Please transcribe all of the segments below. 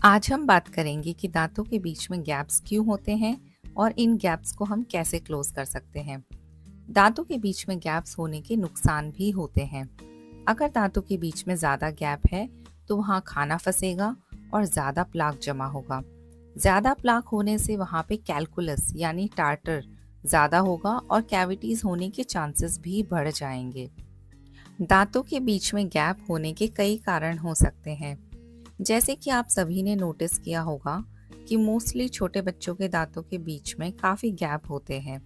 आज हम बात करेंगे कि दांतों के बीच में गैप्स क्यों होते हैं और इन गैप्स को हम कैसे क्लोज कर सकते हैं। दांतों के बीच में गैप्स होने के नुकसान भी होते हैं। अगर दांतों के बीच में ज़्यादा गैप है तो वहाँ खाना फंसेगा और ज़्यादा प्लाक जमा होगा। ज़्यादा प्लाक होने से वहाँ पे कैलकुलस यानी टार्टर ज़्यादा होगा और कैविटीज़ होने के चांसेस भी बढ़ जाएंगे। दांतों के बीच में गैप होने के कई कारण हो सकते हैं। जैसे कि आप सभी ने नोटिस किया होगा कि मोस्टली छोटे बच्चों के दांतों के बीच में काफ़ी गैप होते हैं।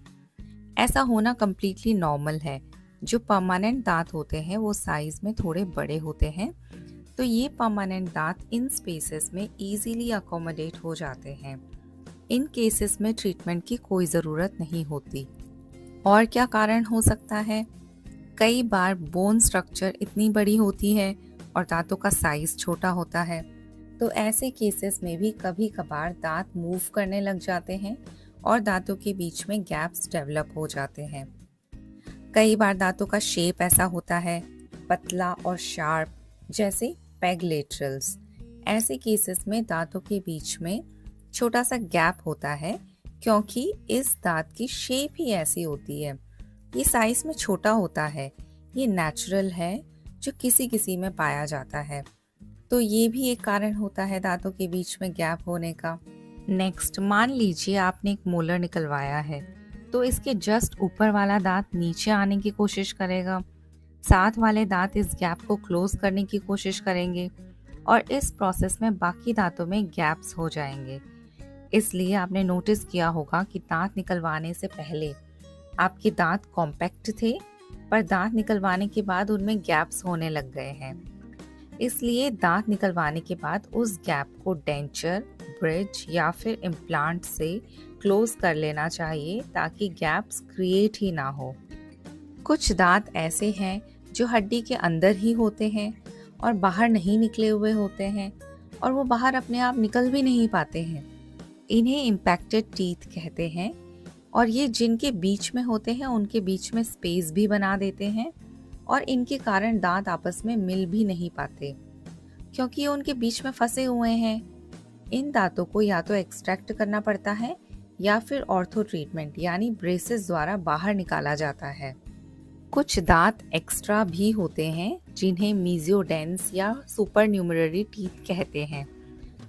ऐसा होना कम्प्लीटली नॉर्मल है। जो परमानेंट दांत होते हैं वो साइज में थोड़े बड़े होते हैं, तो ये परमानेंट दांत इन स्पेसेस में इजीली अकोमोडेट हो जाते हैं। इन केसेस में ट्रीटमेंट की कोई ज़रूरत नहीं होती। और क्या कारण हो सकता है? कई बार बोन स्ट्रक्चर इतनी बड़ी होती है और दांतों का साइज छोटा होता है, तो ऐसे केसेस में भी कभी कभार दांत मूव करने लग जाते हैं और दांतों के बीच में गैप्स डेवलप हो जाते हैं। कई बार दांतों का शेप ऐसा होता है, पतला और शार्प, जैसे पेग लेटरल्स। ऐसे केसेस में दांतों के बीच में छोटा सा गैप होता है क्योंकि इस दांत की शेप ही ऐसी होती है। ये साइज में छोटा होता है। ये नेचुरल है, जो किसी किसी में पाया जाता है। तो ये भी एक कारण होता है दांतों के बीच में गैप होने का। नेक्स्ट, मान लीजिए आपने एक मोलर निकलवाया है, तो इसके जस्ट ऊपर वाला दांत नीचे आने की कोशिश करेगा। साथ वाले दांत इस गैप को क्लोज करने की कोशिश करेंगे और इस प्रोसेस में बाकी दांतों में गैप्स हो जाएंगे। इसलिए आपने नोटिस किया होगा कि दांत निकलवाने से पहले आपके दांत कॉम्पैक्ट थे, पर दांत निकलवाने के बाद उनमें गैप्स होने लग गए हैं। इसलिए दांत निकलवाने के बाद उस गैप को डेंचर, ब्रिज या फिर इम्प्लांट से क्लोज कर लेना चाहिए ताकि गैप्स क्रिएट ही ना हो। कुछ दांत ऐसे हैं जो हड्डी के अंदर ही होते हैं और बाहर नहीं निकले हुए होते हैं, और वो बाहर अपने आप निकल भी नहीं पाते हैं। इन्हें इम्पैक्टेड टीथ कहते हैं, और ये जिनके बीच में होते हैं उनके बीच में स्पेस भी बना देते हैं और इनके कारण दांत आपस में मिल भी नहीं पाते क्योंकि ये उनके बीच में फंसे हुए हैं। इन दांतों को या तो एक्सट्रैक्ट करना पड़ता है या फिर ऑर्थो ट्रीटमेंट यानी ब्रेसेस द्वारा बाहर निकाला जाता है। कुछ दांत एक्स्ट्रा भी होते हैं जिन्हें मीजियोडेंस या सुपर न्यूमररी टीथ कहते हैं।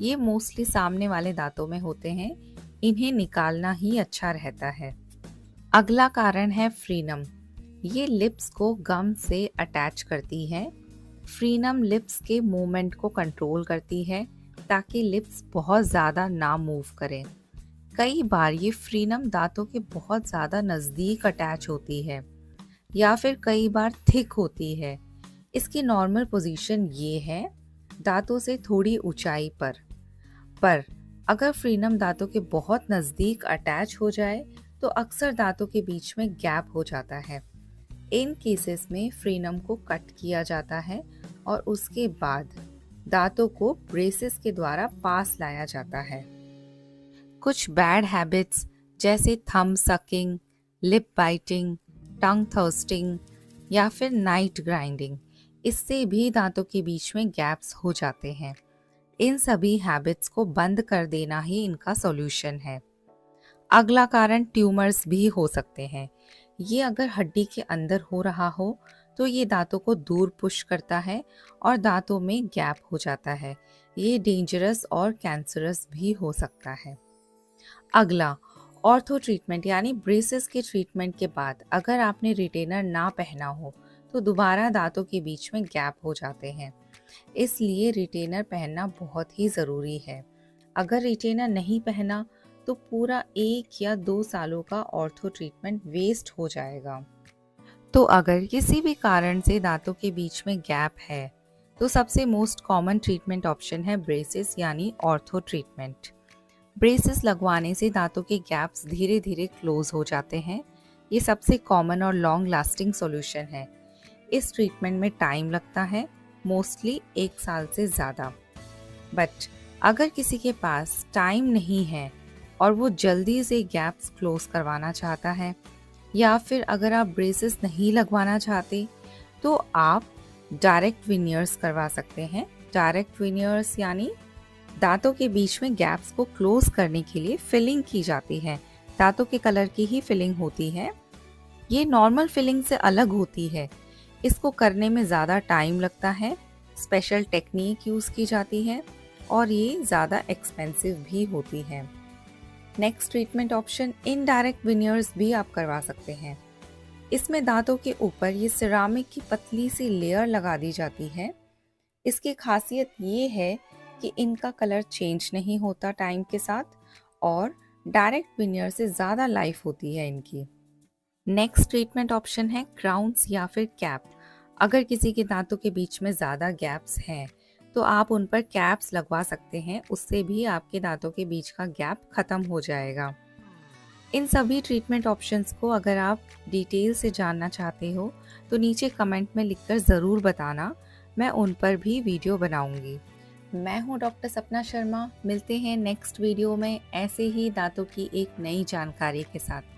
ये मोस्टली सामने वाले दांतों में होते हैं। इन्हें निकालना ही अच्छा रहता है। अगला कारण है फ्रीनम। ये लिप्स को गम से अटैच करती है। फ्रीनम लिप्स के मूवमेंट को कंट्रोल करती है ताकि लिप्स बहुत ज़्यादा ना मूव करें। कई बार ये फ्रीनम दांतों के बहुत ज़्यादा नज़दीक अटैच होती है या फिर कई बार थिक होती है। इसकी नॉर्मल पोजीशन ये है, दांतों से थोड़ी ऊंचाई पर अगर फ्रीनम दांतों के बहुत नज़दीक अटैच हो जाए तो अक्सर दांतों के बीच में गैप हो जाता है। इन केसेस में फ्रीनम को कट किया जाता है और उसके बाद दांतों को ब्रेसेस के द्वारा पास लाया जाता है। कुछ बैड हैबिट्स जैसे थंब सकिंग, लिप बाइटिंग, टंग थर्स्टिंग या फिर नाइट ग्राइंडिंग, इससे भी दांतों के बीच में गैप्स हो जाते हैं। इन सभी हैबिट्स को बंद कर देना ही इनका सॉल्यूशन है। अगला कारण ट्यूमर्स भी हो सकते हैं। ये अगर हड्डी के अंदर हो रहा हो तो ये दांतों को दूर पुश करता है और दांतों में गैप हो जाता है। ये डेंजरस और कैंसरस भी हो सकता है। अगला, ऑर्थो ट्रीटमेंट यानी ब्रेसेस के ट्रीटमेंट के बाद अगर आपने रिटेनर ना पहना हो तो दोबारा दांतों के बीच में गैप हो जाते हैं। इसलिए रिटेनर पहनना बहुत ही ज़रूरी है। अगर रिटेनर नहीं पहना तो पूरा 1 या 2 सालों का ऑर्थो ट्रीटमेंट वेस्ट हो जाएगा। तो अगर किसी भी कारण से दांतों के बीच में गैप है तो सबसे मोस्ट कॉमन ट्रीटमेंट ऑप्शन है ब्रेसेस यानी ऑर्थो ट्रीटमेंट। ब्रेसेस लगवाने से दांतों के गैप्स धीरे धीरे क्लोज हो जाते हैं। ये सबसे कॉमन और लॉन्ग लास्टिंग सॉल्यूशन है। इस ट्रीटमेंट में टाइम लगता है, मोस्टली 1 साल से ज़्यादा। बट अगर किसी के पास टाइम नहीं है और वो जल्दी से गैप्स क्लोज करवाना चाहता है, या फिर अगर आप ब्रेसेस नहीं लगवाना चाहते, तो आप डायरेक्ट विनियर्स करवा सकते हैं। डायरेक्ट विनियर्स यानी दांतों के बीच में गैप्स को क्लोज करने के लिए फिलिंग की जाती है। दांतों के कलर की ही फिलिंग होती है। ये नॉर्मल फिलिंग से अलग होती है। इसको करने में ज़्यादा टाइम लगता है, स्पेशल टेक्निक यूज़ की जाती है और ये ज़्यादा एक्सपेंसिव भी होती है। Next treatment option indirect veneers भी आप करवा सकते हैं। इसमें दांतों के ऊपर ये सिरामिक की पतली सी लेयर लगा दी जाती है। इसकी खासियत ये है कि इनका कलर चेंज नहीं होता टाइम के साथ और डायरेक्ट विनियर से ज़्यादा लाइफ होती है इनकी। नेक्स्ट ट्रीटमेंट ऑप्शन है क्राउन्स या फिर कैप। अगर किसी के दांतों के बीच में ज़्यादा गैप्स हैं तो आप उन पर कैप्स लगवा सकते हैं, उससे भी आपके दांतों के बीच का गैप ख़त्म हो जाएगा। इन सभी ट्रीटमेंट ऑप्शंस को अगर आप डिटेल से जानना चाहते हो तो नीचे कमेंट में लिखकर ज़रूर बताना, मैं उन पर भी वीडियो बनाऊंगी। मैं हूं डॉक्टर सपना शर्मा। मिलते हैं नेक्स्ट वीडियो में ऐसे ही दांतों की एक नई जानकारी के साथ।